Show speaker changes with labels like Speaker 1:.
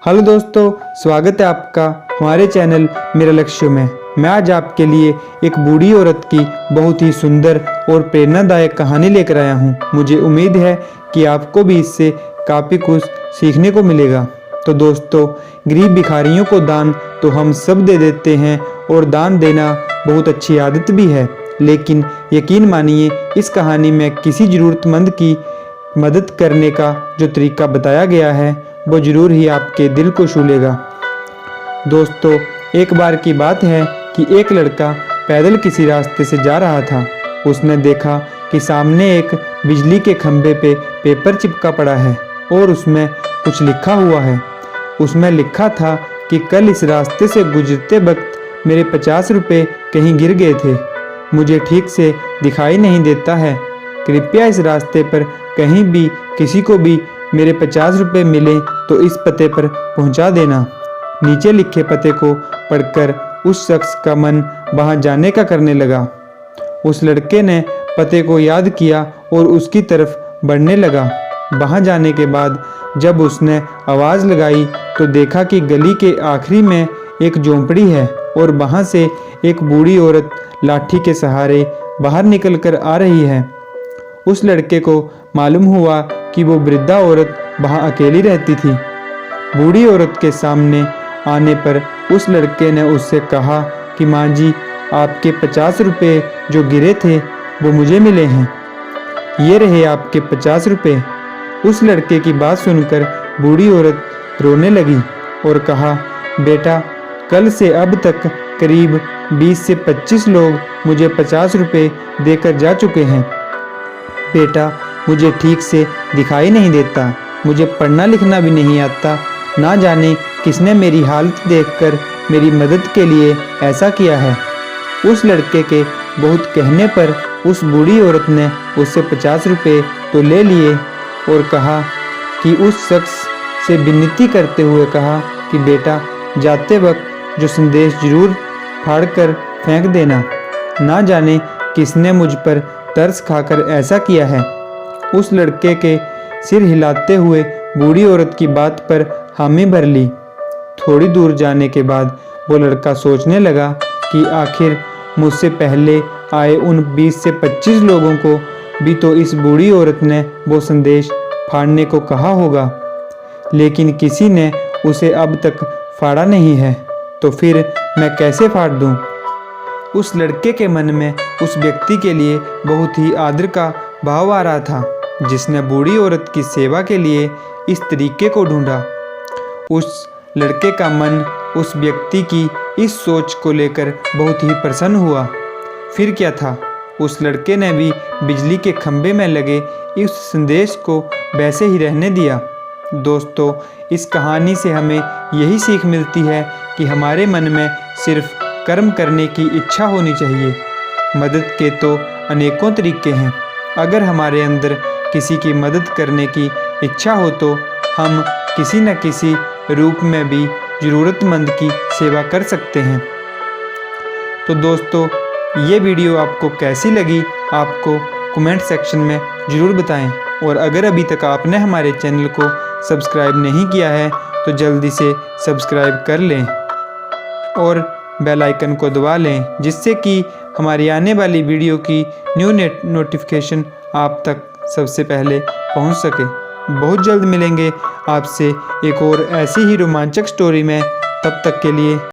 Speaker 1: Hello दोस्तों, स्वागत है आपका हमारे चैनल मेरा लक्ष्य में। मैं आज आपके लिए एक बूढ़ी औरत की बहुत ही सुंदर और प्रेरणादायक कहानी लेकर आया हूं। मुझे उम्मीद है कि आपको भी इससे काफ़ी कुछ सीखने को मिलेगा। तो दोस्तों, गरीब भिखारियों को दान तो हम सब दे देते हैं और दान देना बहुत अच्छी आदत भी है, लेकिन यकीन मानिए इस कहानी में किसी ज़रूरतमंद की मदद करने का जो तरीका बताया गया है वो ज़रूर ही आपके दिल को छू लेगा। दोस्तों, एक बार की बात है कि एक लड़का पैदल किसी रास्ते से जा रहा था। उसने देखा कि सामने एक बिजली के खंभे पे पेपर चिपका पड़ा है और उसमें कुछ लिखा हुआ है। उसमें लिखा था कि कल इस रास्ते से गुजरते वक्त मेरे 50 रुपये कहीं गिर गए थे। मुझे ठीक से दिखाई नहीं देता है। कृपया इस रास्ते पर कहीं भी किसी को भी मेरे 50 रुपये मिले तो इस पते पर पहुंचा देना। नीचे लिखे पते को पढ़कर उस शख्स का मन वहां जाने का करने लगा। उस लड़के ने पते को याद किया और उसकी तरफ बढ़ने लगा। वहां जाने के बाद जब उसने आवाज़ लगाई तो देखा कि गली के आखिरी में एक झोंपड़ी है और वहां से एक बूढ़ी औरत लाठी के सहारे बाहर निकल कर आ रही है। उस लड़के को मालूम हुआ कि वो वृद्धा औरत वहां अकेली रहती थी। बूढ़ी औरत के सामने आने पर उस लड़के ने उससे कहा कि माँ जी, आपके 50 रुपये जो गिरे थे वो मुझे मिले हैं। ये रहे आपके 50 रुपये। उस लड़के की बात सुनकर बूढ़ी औरत रोने लगी और कहा, बेटा, कल से अब तक करीब 20 से 25 लोग मुझे 50 रुपये देकर जा चुके हैं। बेटा, मुझे ठीक से दिखाई नहीं देता, मुझे पढ़ना लिखना भी नहीं आता। ना जाने किसने मेरी हालत देखकर मेरी मदद के लिए ऐसा किया है। उस लड़के के बहुत कहने पर उस बूढ़ी औरत ने उससे 50 रुपये तो ले लिए और कहा कि उस शख्स से विनती करते हुए कहा कि बेटा, जाते वक्त जो संदेश जरूर फाड़ कर फेंक देना। ना जाने किसने मुझ पर तरस खाकर ऐसा किया है। उस लड़के के सिर हिलाते हुए बूढ़ी औरत की बात पर हामी भर ली। थोड़ी दूर जाने के बाद वो लड़का सोचने लगा कि आखिर मुझसे पहले आए उन 20 से 25 लोगों को भी तो इस बूढ़ी औरत ने वो संदेश फाड़ने को कहा होगा, लेकिन किसी ने उसे अब तक फाड़ा नहीं है, तो फिर मैं कैसे फाड़ दूं? उस लड़के के मन में उस व्यक्ति के लिए बहुत ही आदर का भाव आ रहा था जिसने बूढ़ी औरत की सेवा के लिए इस तरीके को ढूंढा। उस लड़के का मन उस व्यक्ति की इस सोच को लेकर बहुत ही प्रसन्न हुआ। फिर क्या था, उस लड़के ने भी बिजली के खंभे में लगे इस संदेश को वैसे ही रहने दिया। दोस्तों, इस कहानी से हमें यही सीख मिलती है कि हमारे मन में सिर्फ कर्म करने की इच्छा होनी चाहिए। मदद के तो अनेकों तरीके हैं। अगर हमारे अंदर किसी की मदद करने की इच्छा हो तो हम किसी न किसी रूप में भी ज़रूरतमंद की सेवा कर सकते हैं। तो दोस्तों, ये वीडियो आपको कैसी लगी आपको कमेंट सेक्शन में ज़रूर बताएं। और अगर अभी तक आपने हमारे चैनल को सब्सक्राइब नहीं किया है तो जल्दी से सब्सक्राइब कर लें और बेल आइकन को दबा लें, जिससे कि हमारी आने वाली वीडियो की न्यू नोटिफिकेशन आप तक सबसे पहले पहुंच सके। बहुत जल्द मिलेंगे आपसे एक और ऐसी ही रोमांचक स्टोरी में। तब तक के लिए